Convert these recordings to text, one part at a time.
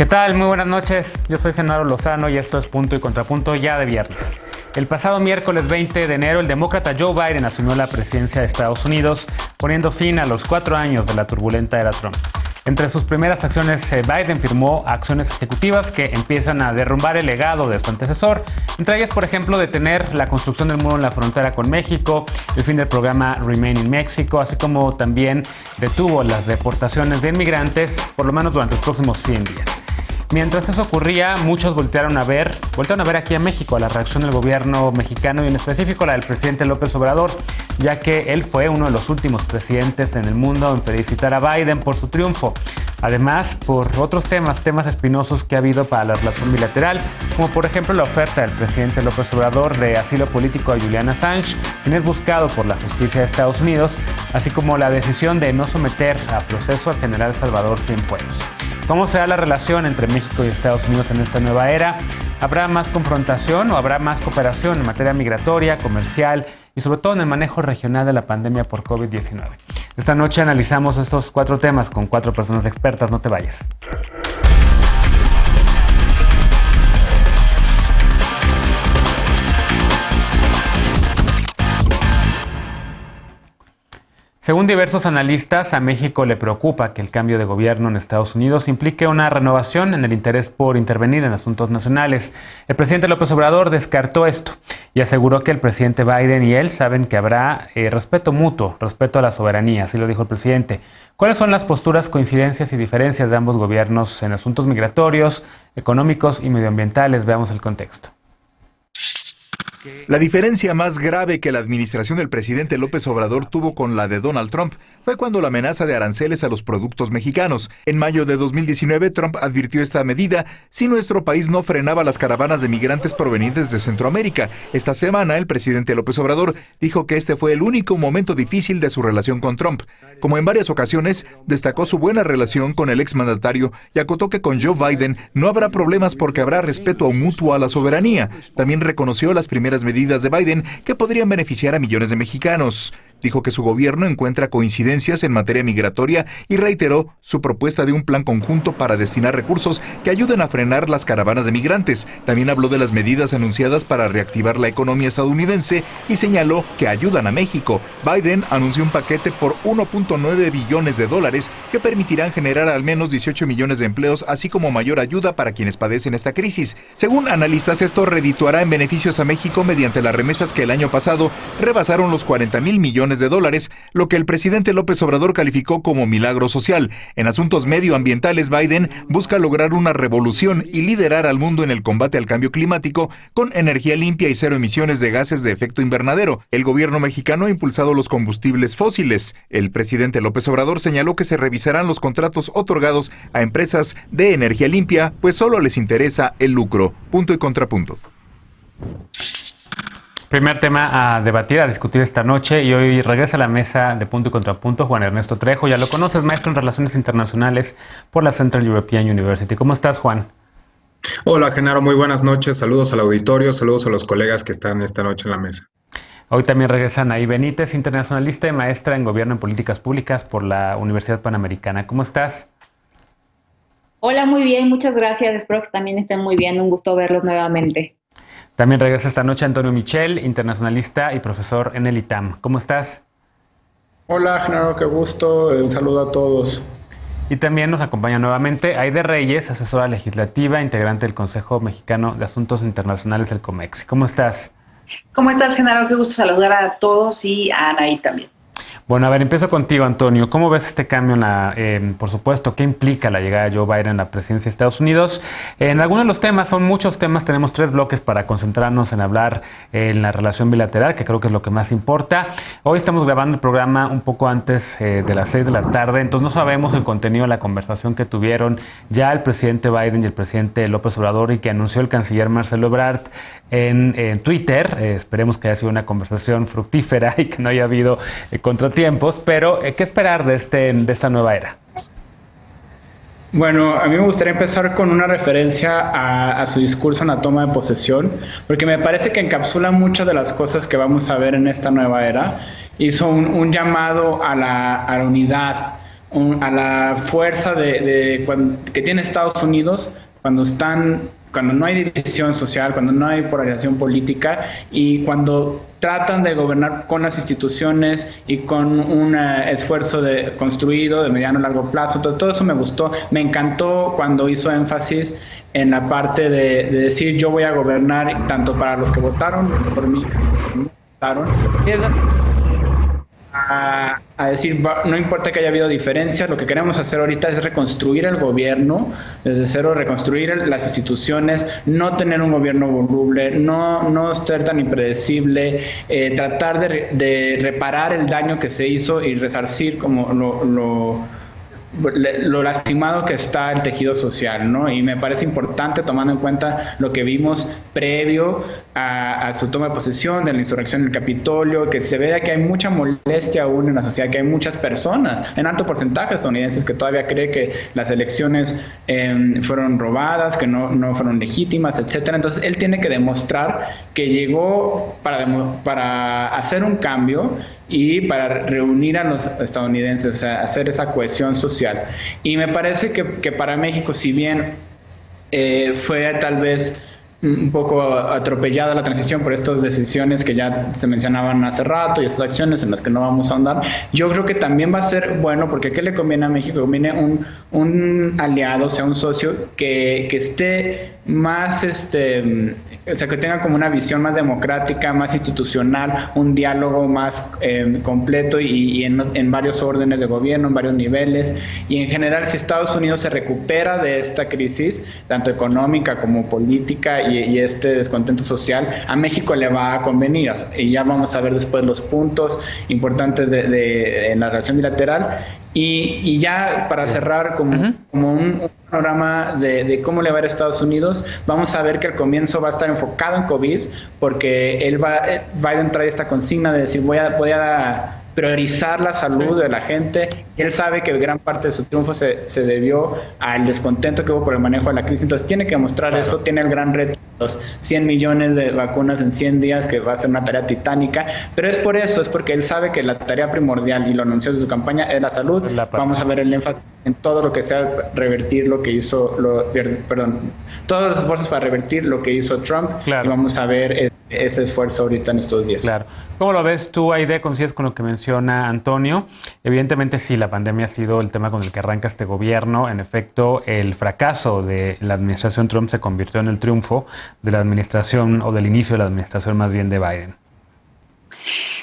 ¿Qué tal? Muy buenas noches. Yo soy Genaro Lozano y esto es Punto y Contrapunto ya de viernes. El pasado miércoles 20 de enero, el demócrata Joe Biden asumió la presidencia de Estados Unidos, poniendo fin a los 4 años de la turbulenta era Trump. Entre sus primeras acciones, Biden firmó acciones ejecutivas que empiezan a derrumbar el legado de su antecesor. Entre ellas, por ejemplo, detener la construcción del muro en la frontera con México, el fin del programa Remain in Mexico, así como también detuvo las deportaciones de inmigrantes, por lo menos durante los próximos 100 días. Mientras eso ocurría, muchos voltearon a ver aquí a México, a la reacción del gobierno mexicano y en específico la del presidente López Obrador, ya que él fue uno de los últimos presidentes en el mundo en felicitar a Biden por su triunfo. Además, por otros temas espinosos que ha habido para la relación bilateral, como por ejemplo la oferta del presidente López Obrador de asilo político a Julian Assange, quien es buscado por la justicia de Estados Unidos, así como la decisión de no someter a proceso al general Salvador Cienfuegos. ¿Cómo será la relación entre México y Estados Unidos en esta nueva era? ¿Habrá más confrontación o habrá más cooperación en materia migratoria, comercial y sobre todo en el manejo regional de la pandemia por COVID-19? Esta noche analizamos estos 4 temas con 4 personas expertas. No te vayas. Según diversos analistas, a México le preocupa que el cambio de gobierno en Estados Unidos implique una renovación en el interés por intervenir en asuntos nacionales. El presidente López Obrador descartó esto y aseguró que el presidente Biden y él saben que habrá respeto mutuo, respeto a la soberanía, así lo dijo el presidente. ¿Cuáles son las posturas, coincidencias y diferencias de ambos gobiernos en asuntos migratorios, económicos y medioambientales? Veamos el contexto. La diferencia más grave que la administración del presidente López Obrador tuvo con la de Donald Trump fue cuando la amenaza de aranceles a los productos mexicanos. En mayo de 2019, Trump advirtió esta medida si nuestro país no frenaba las caravanas de migrantes provenientes de Centroamérica. Esta semana, el presidente López Obrador dijo que este fue el único momento difícil de su relación con Trump. Como en varias ocasiones, destacó su buena relación con el exmandatario y acotó que con Joe Biden no habrá problemas porque habrá respeto mutuo a la soberanía. También reconoció las primeras medidas de Biden que podrían beneficiar a millones de mexicanos. Dijo que su gobierno encuentra coincidencias en materia migratoria y reiteró su propuesta de un plan conjunto para destinar recursos que ayuden a frenar las caravanas de migrantes. También habló de las medidas anunciadas para reactivar la economía estadounidense y señaló que ayudan a México. Biden anunció un paquete por $1.9 billones que permitirán generar al menos 18 millones de empleos, así como mayor ayuda para quienes padecen esta crisis. Según analistas, esto redituará en beneficios a México mediante las remesas que el año pasado rebasaron los $40,000 millones, lo que el presidente López Obrador calificó como milagro social. En asuntos medioambientales, Biden busca lograr una revolución y liderar al mundo en el combate al cambio climático con energía limpia y 0 emisiones de gases de efecto invernadero. El gobierno mexicano ha impulsado los combustibles fósiles. El presidente López Obrador señaló que se revisarán los contratos otorgados a empresas de energía limpia, pues solo les interesa el lucro. Punto y contrapunto. Primer tema a debatir, a discutir esta noche, y hoy regresa a la mesa de Punto y Contrapunto Juan Ernesto Trejo. Ya lo conoces, maestro en Relaciones Internacionales por la Central European University. ¿Cómo estás, Juan? Hola, Genaro, muy buenas noches. Saludos al auditorio, saludos a los colegas que están esta noche en la mesa. Hoy también regresa Anaí Benítez, internacionalista y maestra en Gobierno y Políticas Públicas por la Universidad Panamericana. ¿Cómo estás? Hola, muy bien, muchas gracias. Espero que también estén muy bien. Un gusto verlos nuevamente. También regresa esta noche Antonio Michel, internacionalista y profesor en el ITAM. ¿Cómo estás? Hola, Genaro, qué gusto. Un saludo a todos. Y también nos acompaña nuevamente Aide Reyes, asesora legislativa, integrante del Consejo Mexicano de Asuntos Internacionales del COMEX. ¿Cómo estás? ¿Cómo estás, Genaro? Qué gusto saludar a todos y a Anaí también. Bueno, a ver, empiezo contigo, Antonio. ¿Cómo ves este cambio por supuesto, qué implica la llegada de Joe Biden a la presidencia de Estados Unidos? En algunos de los temas, son muchos temas, tenemos 3 bloques para concentrarnos en hablar en la relación bilateral, que creo que es lo que más importa. Hoy estamos grabando el programa un poco antes de las 6 de la tarde, entonces no sabemos el contenido de la conversación que tuvieron ya el presidente Biden y el presidente López Obrador y que anunció el canciller Marcelo Ebrard en Twitter. Esperemos que haya sido una conversación fructífera y que no haya habido contratiempos, pero ¿qué esperar de esta nueva era? Bueno, a mí me gustaría empezar con una referencia a su discurso en la toma de posesión, porque me parece que encapsula muchas de las cosas que vamos a ver en esta nueva era. Hizo un llamado a la unidad, a la fuerza que tiene Estados Unidos cuando no hay división social, cuando no hay polarización política y cuando tratan de gobernar con las instituciones y con un esfuerzo construido de mediano a largo plazo. Todo eso me gustó. Me encantó cuando hizo énfasis en la parte de decir yo voy a gobernar tanto para los que votaron por mí, votaron, a decir, no importa que haya habido diferencias, lo que queremos hacer ahorita es reconstruir el gobierno desde cero, reconstruir las instituciones, no tener un gobierno voluble, no ser tan impredecible, tratar de reparar el daño que se hizo y resarcir como lo lastimado que está el tejido social, ¿no? Y me parece importante tomando en cuenta lo que vimos previo a su toma de posesión, de la insurrección en el Capitolio, que se vea que hay mucha molestia aún en la sociedad, que hay muchas personas, en alto porcentaje estadounidenses, que todavía creen que las elecciones fueron robadas, que no fueron legítimas, etcétera. Entonces él tiene que demostrar que llegó para hacer un cambio y para reunir a los estadounidenses, o sea, hacer esa cohesión social. Y me parece que para México, si bien fue tal vez un poco atropellada la transición por estas decisiones que ya se mencionaban hace rato y esas acciones en las que no vamos a ahondar, yo creo que también va a ser bueno, porque ¿qué le conviene a México? Conviene un aliado, o sea, un socio que esté más, o sea, que tenga como una visión más democrática, más institucional, un diálogo más completo y en varios órdenes de gobierno, en varios niveles. Y en general, si Estados Unidos se recupera de esta crisis, tanto económica como política y este descontento social, a México le va a convenir. Y ya vamos a ver después los puntos importantes en la relación bilateral. Y ya para cerrar como un panorama de cómo le va a ir a Estados Unidos, vamos a ver que al comienzo va a estar enfocado en COVID, porque Biden trae esta consigna de decir voy a priorizar la salud de la gente. Y él sabe que gran parte de su triunfo se debió al descontento que hubo por el manejo de la crisis. Entonces tiene que mostrar eso, tiene el gran reto, los 100 millones de vacunas en 100 días, que va a ser una tarea titánica, pero es porque él sabe que la tarea primordial, y lo anunció en su campaña, es la salud. Vamos a ver el énfasis en todo lo que sea revertir lo que hizo, todos los esfuerzos para revertir lo que hizo Trump, y vamos a ver ese esfuerzo ahorita en estos días. Claro. ¿Cómo lo ves tú, Aide? ¿Coincides con lo que menciona Antonio? Evidentemente sí, la pandemia ha sido el tema con el que arranca este gobierno. En efecto, el fracaso de la administración Trump se convirtió en el triunfo de la administración, o del inicio de la administración más bien, de Biden.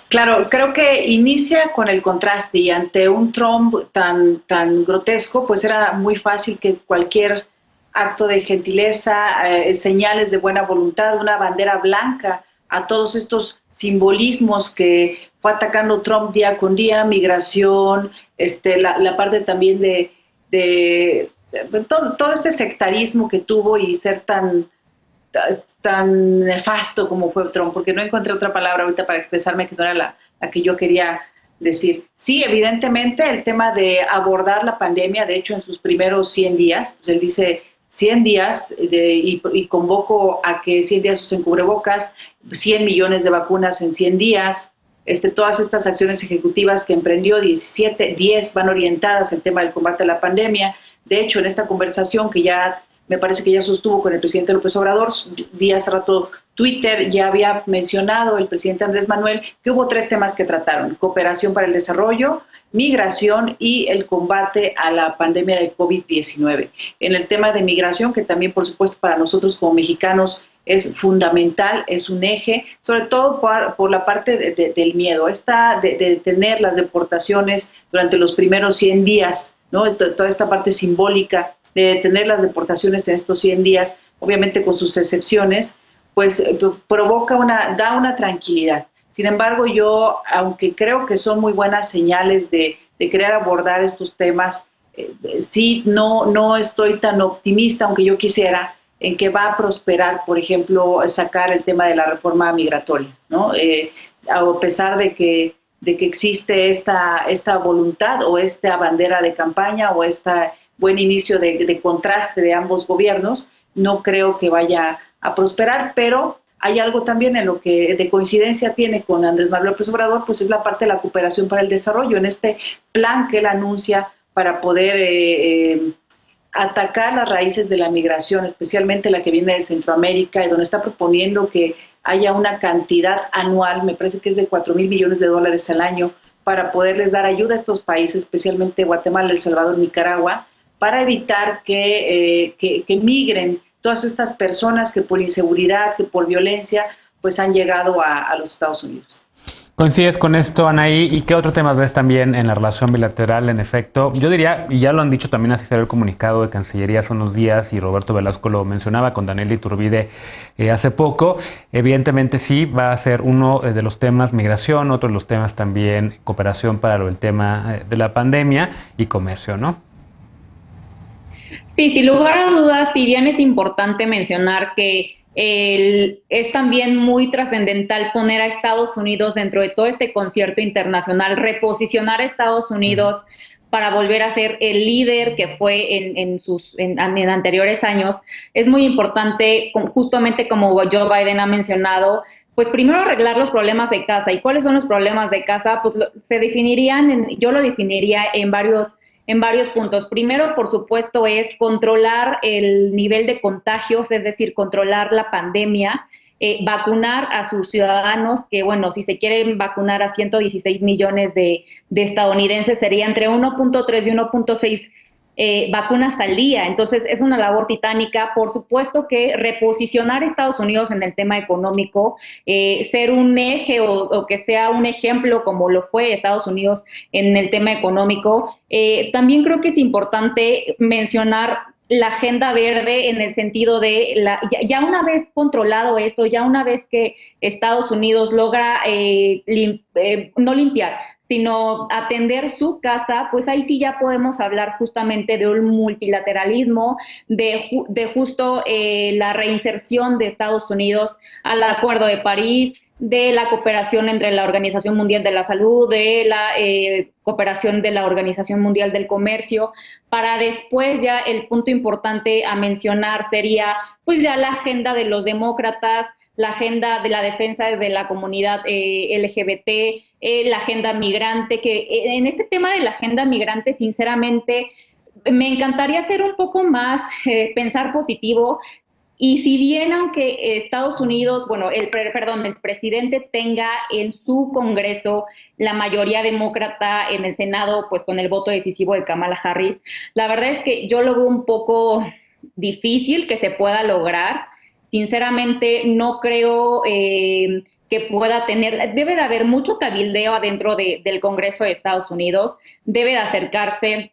Claro, creo que inicia con el contraste, y ante un Trump tan grotesco, pues era muy fácil que cualquier acto de gentileza, señales de buena voluntad, una bandera blanca a todos estos simbolismos que fue atacando Trump día con día, migración, la parte también de todo este sectarismo que tuvo, y ser tan nefasto como fue Trump, porque no encontré otra palabra ahorita para expresarme que no era la que yo quería decir. Sí, evidentemente el tema de abordar la pandemia, de hecho en sus primeros 100 días, pues él dice 100 días y convoco a que 100 días usen cubrebocas, 100 millones de vacunas en 100 días, todas estas acciones ejecutivas que emprendió, 10 van orientadas al tema del combate a la pandemia. De hecho, en esta conversación que ya me parece que ya sostuvo con el presidente López Obrador, vi hace rato Twitter, ya había mencionado el presidente Andrés Manuel que hubo 3 temas que trataron: cooperación para el desarrollo, migración y el combate a la pandemia de COVID-19. En el tema de migración, que también por supuesto para nosotros como mexicanos es fundamental, es un eje, sobre todo por la parte del miedo, de tener las deportaciones durante los primeros 100 días, ¿no? Toda esta parte simbólica de tener las deportaciones en estos 100 días, obviamente con sus excepciones, pues da una tranquilidad. Sin embargo, yo, aunque creo que son muy buenas señales de querer abordar estos temas, sí no estoy tan optimista, aunque yo quisiera, en que va a prosperar, por ejemplo, sacar el tema de la reforma migratoria, ¿no? A pesar de que existe esta voluntad o esta bandera de campaña o buen inicio de contraste de ambos gobiernos, no creo que vaya a prosperar, pero hay algo también en lo que de coincidencia tiene con Andrés Manuel López Obrador, pues es la parte de la cooperación para el desarrollo. En este plan que él anuncia para poder atacar las raíces de la migración, especialmente la que viene de Centroamérica, y donde está proponiendo que haya una cantidad anual, me parece que es de 4,000 millones de dólares al año, para poderles dar ayuda a estos países, especialmente Guatemala, El Salvador, Nicaragua, para evitar que migren todas estas personas que por inseguridad, que por violencia, pues han llegado a los Estados Unidos. ¿Coincides con esto, Anaí? ¿Y qué otro tema ves también en la relación bilateral? En efecto, yo diría, y ya lo han dicho también, así salió el comunicado de Cancillería hace unos días, y Roberto Velasco lo mencionaba con Daniel Iturbide hace poco, evidentemente sí, va a ser uno de los temas migración, otro de los temas también cooperación para el tema de la pandemia y comercio, ¿no? Sí, sin lugar a dudas, si bien es importante mencionar que es también muy trascendental poner a Estados Unidos dentro de todo este concierto internacional, reposicionar a Estados Unidos para volver a ser el líder que fue en anteriores años. Es muy importante, justamente como Joe Biden ha mencionado, pues primero arreglar los problemas de casa. ¿Y cuáles son los problemas de casa? Pues yo lo definiría en varios puntos. Primero, por supuesto, es controlar el nivel de contagios, es decir, controlar la pandemia, vacunar a sus ciudadanos, que bueno, si se quieren vacunar a 116 millones de estadounidenses, sería entre 1.3 y 1.6 vacunas al día. Entonces, es una labor titánica. Por supuesto que reposicionar a Estados Unidos en el tema económico, ser un eje o que sea un ejemplo como lo fue Estados Unidos en el tema económico. También creo que es importante mencionar la agenda verde en el sentido de, ya una vez controlado esto, ya una vez que Estados Unidos logra no limpiar, sino atender su casa, pues ahí sí ya podemos hablar justamente de un multilateralismo, de justo la reinserción de Estados Unidos al Acuerdo de París, de la cooperación entre la Organización Mundial de la Salud, de la cooperación de la Organización Mundial del Comercio, para después ya el punto importante a mencionar sería pues ya la agenda de los demócratas, la agenda de la defensa de la comunidad LGBT, la agenda migrante, que en este tema de la agenda migrante, sinceramente, me encantaría ser un poco más, pensar positivo. Y si bien aunque Estados Unidos, bueno, el presidente tenga en su Congreso la mayoría demócrata, en el Senado, pues con el voto decisivo de Kamala Harris, la verdad es que yo lo veo un poco difícil que se pueda lograr. Sinceramente, no creo que pueda tener, debe de haber mucho cabildeo adentro del Congreso de Estados Unidos, debe de acercarse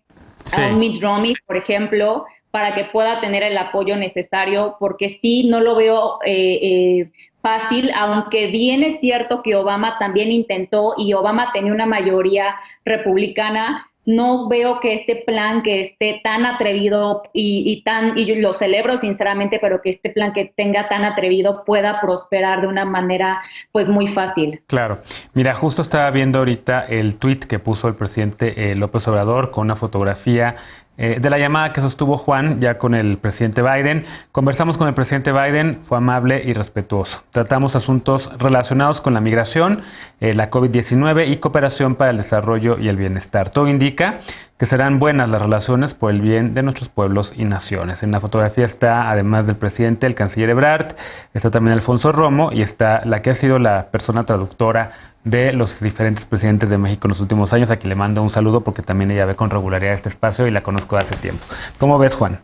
a un Mitt Romney, por ejemplo, para que pueda tener el apoyo necesario, porque sí, no lo veo fácil, aunque bien es cierto que Obama también intentó y Obama tenía una mayoría republicana. No veo que este plan que esté tan atrevido y lo celebro sinceramente, pero que este plan que tenga tan atrevido pueda prosperar de una manera pues muy fácil. Claro. Mira, justo estaba viendo ahorita el tuit que puso el presidente López Obrador con una fotografía de la llamada que sostuvo Juan ya con el presidente Biden. Conversamos con el presidente Biden, fue amable y respetuoso. Tratamos asuntos relacionados con la migración, la COVID-19 y cooperación para el desarrollo y el bienestar. Todo indica que serán buenas las relaciones por el bien de nuestros pueblos y naciones. En la fotografía está, además del presidente, el canciller Ebrard, está también Alfonso Romo y está la que ha sido la persona traductora de los diferentes presidentes de México en los últimos años, a quien le mando un saludo porque también ella ve con regularidad este espacio y la conozco de hace tiempo. ¿Cómo ves, Juan?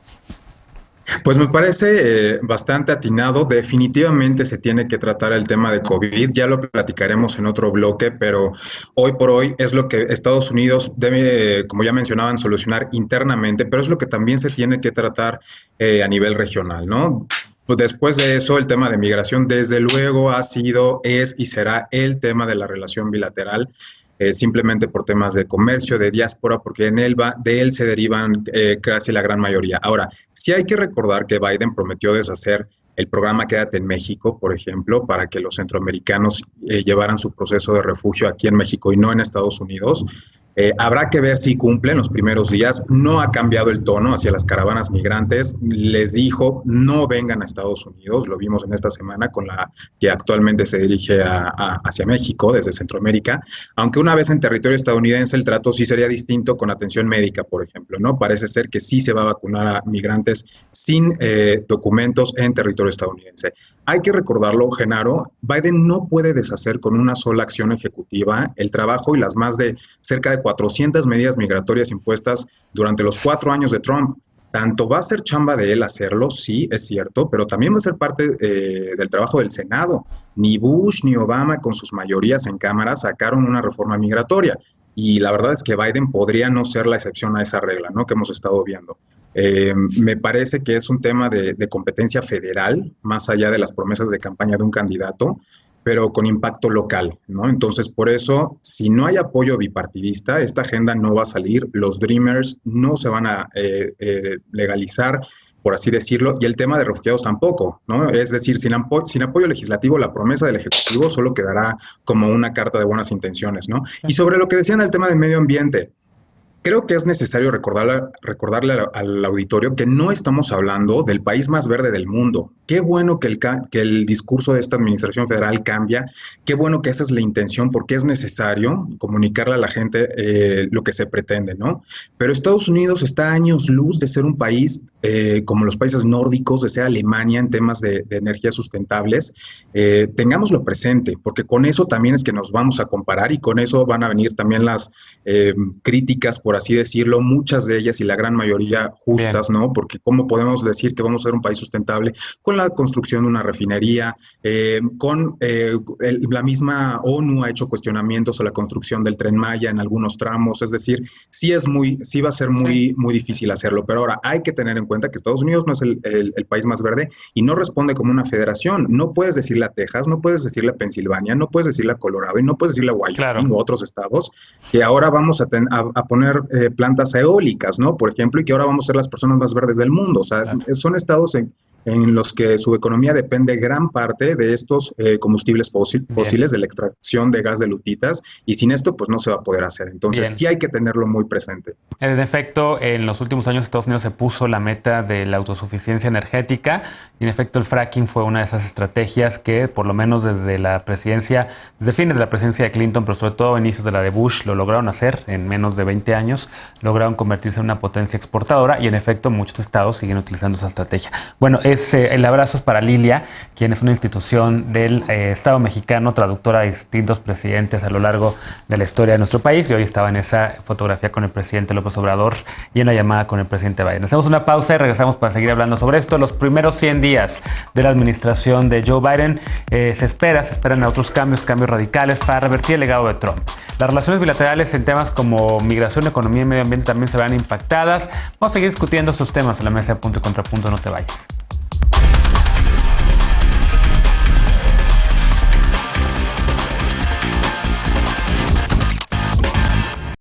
Pues me parece bastante atinado. Definitivamente se tiene que tratar el tema de COVID. Ya lo platicaremos en otro bloque, pero hoy por hoy es lo que Estados Unidos debe, como ya mencionaban, solucionar internamente, pero es lo que también se tiene que tratar a nivel regional, ¿no? Pues después de eso, el tema de migración, desde luego, ha sido, es y será el tema de la relación bilateral. Simplemente por temas de comercio, de diáspora, porque de él se derivan casi la gran mayoría. Ahora, sí hay que recordar que Biden prometió deshacer el programa Quédate en México, por ejemplo, para que los centroamericanos llevaran su proceso de refugio aquí en México y no en Estados Unidos. Habrá que ver si cumplen los primeros días. No ha cambiado el tono hacia las caravanas migrantes. Les dijo, no vengan a Estados Unidos. Lo vimos en esta semana con la que actualmente se dirige hacia México, desde Centroamérica. Aunque una vez en territorio estadounidense el trato sí sería distinto con atención médica, por ejemplo, ¿no? Parece ser que sí se va a vacunar a migrantes sin documentos en territorio estadounidense. Hay que recordarlo, Genaro, Biden no puede deshacer con una sola acción ejecutiva el trabajo y las más de cerca de 400 medidas migratorias impuestas durante los 4 años de Trump. Tanto va a ser chamba de él hacerlo, sí, es cierto, pero también va a ser parte del trabajo del Senado. Ni Bush ni Obama, con sus mayorías en Cámara, sacaron una reforma migratoria. Y la verdad es que Biden podría no ser la excepción a esa regla, ¿no?, que hemos estado viendo. Me parece que es un tema de competencia federal, más allá de las promesas de campaña de un candidato, pero con impacto local, ¿no? Entonces, por eso, si no hay apoyo bipartidista, esta agenda no va a salir, los Dreamers no se van a legalizar, por así decirlo, y el tema de refugiados tampoco, ¿no? Es decir, sin apoyo legislativo, la promesa del Ejecutivo solo quedará como una carta de buenas intenciones, ¿no? Y sobre lo que decían del tema del medio ambiente, creo que es necesario recordarle al auditorio que no estamos hablando del país más verde del mundo. Qué bueno que el discurso de esta administración federal cambia, qué bueno que esa es la intención, porque es necesario comunicarle a la gente lo que se pretende, ¿no? Pero Estados Unidos está a años luz de ser un país como los países nórdicos, de ser Alemania en temas de energías sustentables. Tengámoslo presente, porque con eso también es que nos vamos a comparar y con eso van a venir también las críticas, por así decirlo, muchas de ellas y la gran mayoría justas, ¿no? Porque ¿cómo podemos decir que vamos a ser un país sustentable con la construcción de una refinería, la misma ONU ha hecho cuestionamientos a la construcción del Tren Maya en algunos tramos? Es decir, sí va a ser muy difícil hacerlo, pero ahora hay que tener en cuenta que Estados Unidos no es el país más verde y no responde como una federación. No puedes decirle a Texas, no puedes decirle a Pensilvania, no puedes decirle a Colorado y no puedes decirle a Wyoming u otros estados que ahora vamos a poner plantas eólicas, ¿no? Por ejemplo, y que ahora vamos a ser las personas más verdes del mundo. O sea, son estados en los que su economía depende gran parte de estos combustibles fósiles, de la extracción de gas de lutitas, y sin esto pues no se va a poder hacer. Entonces sí hay que tenerlo muy presente. En efecto, en los últimos años Estados Unidos se puso la meta de la autosuficiencia energética y en efecto el fracking fue una de esas estrategias que por lo menos desde fines de la presidencia de Clinton, pero sobre todo a inicios de la de Bush, lo lograron hacer en menos de 20 años, lograron convertirse en una potencia exportadora y en efecto muchos estados siguen utilizando esa estrategia. Bueno, el abrazo es para Lilia, quien es una institución del Estado mexicano, traductora de distintos presidentes a lo largo de la historia de nuestro país, y hoy estaba en esa fotografía con el presidente López Obrador y en la llamada con el presidente Biden. Hacemos una pausa y regresamos para seguir hablando sobre esto. Los primeros 100 días de la administración de Joe Biden se esperan otros cambios radicales para revertir el legado de Trump. Las relaciones bilaterales en temas como migración, economía y medio ambiente también se verán impactadas. Vamos a seguir discutiendo estos temas en la mesa de Punto y Contrapunto. No te vayas.